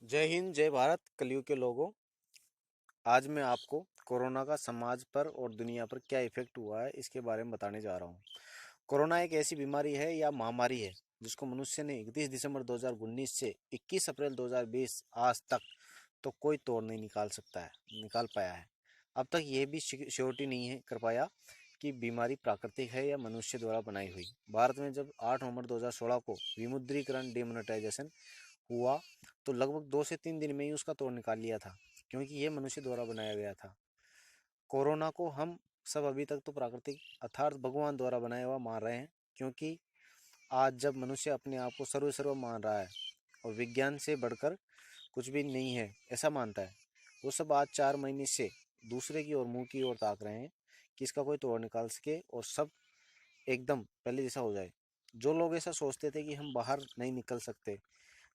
जय हिंद, जय भारत। कलयुग के लोगों, आज मैं आपको कोरोना का समाज पर और दुनिया पर क्या इफेक्ट हुआ है इसके बारे में बताने जा रहा हूँ। कोरोना एक ऐसी बीमारी है या महामारी है जिसको मनुष्य ने 31 दिसंबर 2019 से 21 अप्रैल 2020 आज तक तो कोई तोड़ नहीं निकाल पाया है। अब तक यह भी श्योरिटी नहीं है कर पाया कि बीमारी प्राकृतिक है या मनुष्य द्वारा बनाई हुई। भारत में जब 8 नवंबर 2016 को विमुद्रीकरण डिमोनेटाइजेशन हुआ तो लगभग 2 से 3 दिन में ही उसका तोड़ निकाल लिया था, क्योंकि ये मनुष्य द्वारा बनाया गया था। कोरोना को हम सब अभी तक तो प्राकृतिक अर्थात भगवान द्वारा बनाया हुआ मान रहे हैं, क्योंकि आज जब मनुष्य अपने आप को सर्व मान रहा है और विज्ञान से बढ़कर कुछ भी नहीं है ऐसा मानता है, वो सब आज 4 महीने से दूसरे की ओर मुंह की ओर ताक रहे हैं कि इसका कोई तोड़ निकाल सके और सब एकदम पहले जैसा हो जाए। जो लोग ऐसा सोचते थे कि हम बाहर नहीं निकल सकते,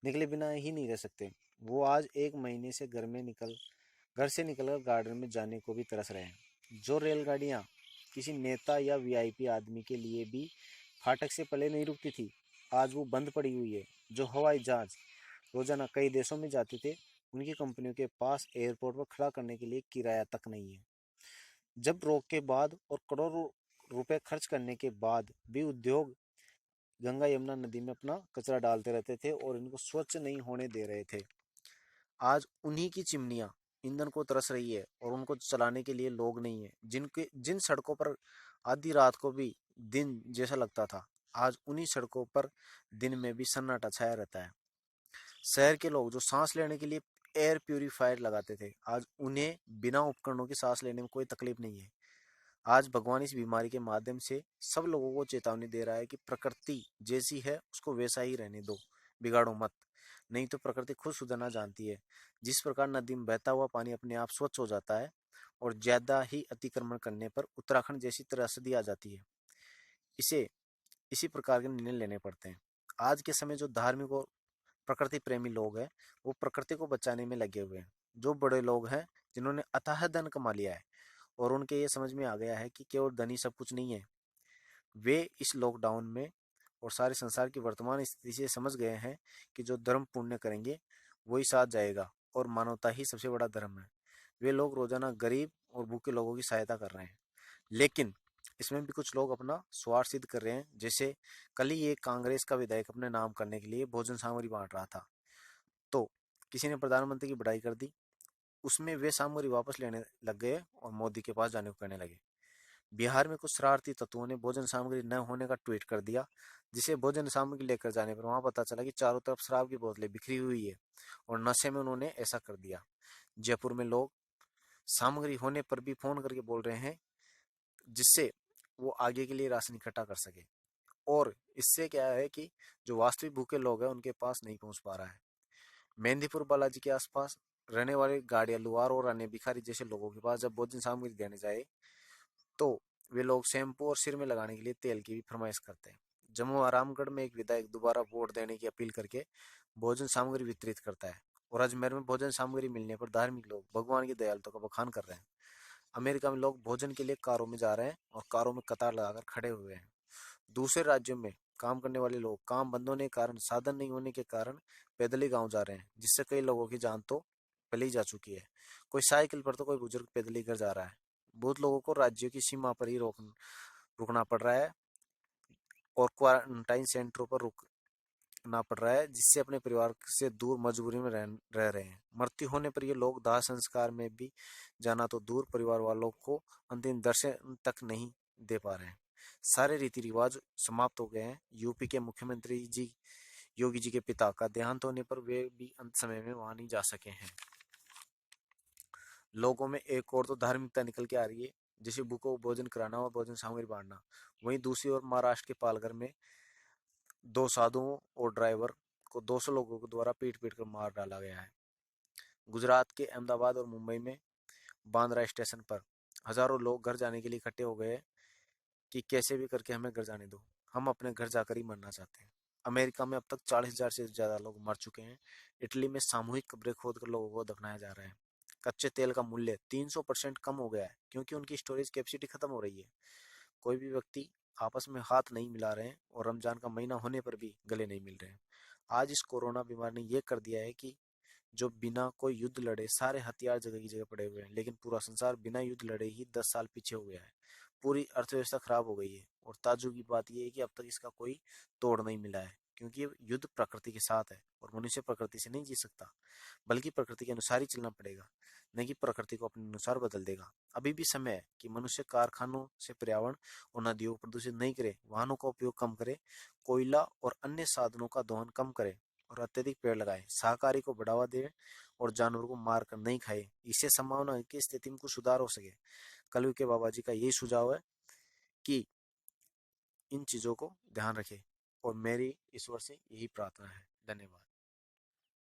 निकले बिना ही नहीं रह सकते, वो आज 1 महीने से घर से निकलकर गार्डन में जाने को भी तरस रहे हैं। जो रेलगाड़ियाँ किसी नेता या वीआईपी आदमी के लिए भी फाटक से पहले नहीं रुकती थी, आज वो बंद पड़ी हुई है। जो हवाई जहाज रोजाना कई देशों में जाते थे, उनकी कंपनियों के पास एयरपोर्ट पर खड़ा करने के लिए किराया तक नहीं है। जब रोक के बाद और करोड़ों रुपए खर्च करने के बाद भी उद्योग गंगा यमुना नदी में अपना कचरा डालते रहते थे और इनको स्वच्छ नहीं होने दे रहे थे, आज उन्हीं की चिमनियां ईंधन को तरस रही है और उनको चलाने के लिए लोग नहीं है। जिन सड़कों पर आधी रात को भी दिन जैसा लगता था, आज उन्हीं सड़कों पर दिन में भी सन्नाटा छाया रहता है। शहर के लोग जो सांस लेने के लिए एयर प्यूरिफायर लगाते थे, आज उन्हें बिना उपकरणों की सांस लेने में कोई तकलीफ नहीं है। आज भगवान इस बीमारी के माध्यम से सब लोगों को चेतावनी दे रहा है कि प्रकृति जैसी है उसको वैसा ही रहने दो, बिगाड़ो मत, नहीं तो प्रकृति खुद सुधरना जानती है। जिस प्रकार नदी में बहता हुआ पानी अपने आप स्वच्छ हो जाता है और ज्यादा ही अतिक्रमण करने पर उत्तराखंड जैसी त्रसदी आ जाती है, इसे इसी प्रकार के निर्णय लेने पड़ते हैं। आज के समय जो धार्मिक और प्रकृति प्रेमी लोग हैं, वो प्रकृति को बचाने में लगे हुए हैं। जो बड़े लोग हैं जिन्होंने अथाह धन कमा लिया है और उनके ये समझ में आ गया है कि केवल धन ही सब कुछ नहीं है, वे इस लॉकडाउन में और सारे संसार की वर्तमान स्थिति से समझ गए हैं कि जो धर्म पुण्य करेंगे वही साथ जाएगा और मानवता ही सबसे बड़ा धर्म है। वे लोग रोजाना गरीब और भूखे लोगों की सहायता कर रहे हैं, लेकिन इसमें भी कुछ लोग अपना स्वार्थ सिद्ध कर रहे हैं। जैसे कल ही एक कांग्रेस का विधायक अपने नाम करने के लिए भोजन सामग्री बांट रहा था, तो किसी ने प्रधानमंत्री की बड़ाई कर दी, उसमें वे सामग्री वापस लेने लग गए और मोदी के पास जाने को कहने लगे। बिहार में कुछ शरारती तत्वों ने भोजन सामग्री न होने का ट्वीट कर दिया, जिसे भोजन सामग्री लेकर जाने पर वहां पता चला कि चारों तरफ शराब की बोतलें बिखरी हुई है और नशे में उन्होंने ऐसा कर दिया। जयपुर में लोग सामग्री होने पर भी फोन करके बोल रहे हैं, जिससे वो आगे के लिए राशन इकट्ठा कर सके। और इससे क्या है कि जो वास्तविक भूखे लोग हैं उनके पास नहीं पहुंच पा रहा है। मेहंदीपुर बालाजी के आसपास रहने वाले गाड़िया लुहार और अन्य भिखारी जैसे लोगों के पास जब भोजन सामग्री देने जाए, तो वे लोग शैम्पू और सिर में लगाने के लिए तेल की भी फरमाइश करते हैं। जम्मू आरामगढ़ में एक विधायक दोबारा वोट देने की अपील करके भोजन सामग्री वितरित करता है और अजमेर में भोजन सामग्री मिलने पर धार्मिक लोग भगवान की दयालुता का बखान कर रहे हैं। अमेरिका में लोग भोजन के लिए कारों में जा रहे हैं और कारों में कतार लगाकर खड़े हुए हैं। दूसरे राज्यों में काम करने वाले लोग काम बंद होने के कारण, साधन नहीं होने के कारण पैदल ही गाँव जा रहे हैं, जिससे कई लोगों की जान तो पहले ही जा चुकी है। कोई साइकिल पर तो कोई बुजुर्ग पैदल ही घर जा रहा है। बहुत लोगों को राज्यों की सीमा पर ही रुकना पड़ रहा है और क्वारंटाइन सेंटरों पर रुकना पड़ रहा है, जिससे अपने परिवार से दूर मजबूरी में रह रहे हैं। मृत्यु होने पर ये लोग दाह संस्कार में भी जाना तो दूर, परिवार वालों को अंतिम दर्शन तक नहीं दे पा रहे हैं। सारे रीति रिवाज समाप्त हो गए हैं। यूपी के मुख्यमंत्री जी योगी जी के पिता का देहांत होने पर वे भी अंत समय में वहां नहीं जा सके हैं। लोगों में एक और तो धार्मिकता निकल के आ रही है, जैसे भूखों को भोजन कराना और भोजन सामग्री बांटना। वहीं दूसरी ओर महाराष्ट्र के पालघर में दो साधुओं और ड्राइवर को 200 लोगों के द्वारा पीट पीट कर मार डाला गया है। गुजरात के अहमदाबाद और मुंबई में बांद्रा स्टेशन पर हजारों लोग घर जाने के लिए इकट्ठे हो गए कि कैसे भी करके हमें घर जाने दो, हम अपने घर जाकर ही मरना चाहते हैं। अमेरिका में अब तक 40,000 से ज्यादा लोग मर चुके हैं। इटली में सामूहिक कब्रें खोदकर लोगों को दफनाया जा रहा है। कच्चे तेल का मूल्य 300% कम हो गया है, क्योंकि उनकी स्टोरेज कैपेसिटी खत्म हो रही है। कोई भी व्यक्ति आपस में हाथ नहीं मिला रहे हैं और रमजान का महीना होने पर भी गले नहीं मिल रहे हैं। आज इस कोरोना बीमारी ने यह कर दिया है कि जो बिना कोई युद्ध लड़े, सारे हथियार जगह की जगह पड़े हुए हैं, लेकिन पूरा संसार बिना युद्ध लड़े ही 10 साल पीछे हो गया है। पूरी अर्थव्यवस्था खराब हो गई है, और ताज्जुब की बात यह है कि अब तक इसका कोई तोड़ नहीं मिला है, क्योंकि ये युद्ध प्रकृति के साथ है और मनुष्य प्रकृति से नहीं जी सकता, बल्कि प्रकृति के अनुसार ही चलना पड़ेगा, नहीं कि प्रकृति को अपने अनुसार बदल देगा। अभी भी समय है कि मनुष्य कारखानों से पर्यावरण और नदियों को प्रदूषित नहीं करे, वाहनों का उपयोग कम करे, कोयला और अन्य साधनों का दोहन कम करे, और अत्यधिक पेड़ लगाए, शाकाहारी को बढ़ावा दे और जानवरों को मार कर नहीं खाए। इससे संभावना है कि स्थिति में कुछ सुधार हो सके। कलयुग के बाबा जी का यही सुझाव है कि इन चीजों को ध्यान रखें, और मेरी ईश्वर से यही प्रार्थना है। धन्यवाद।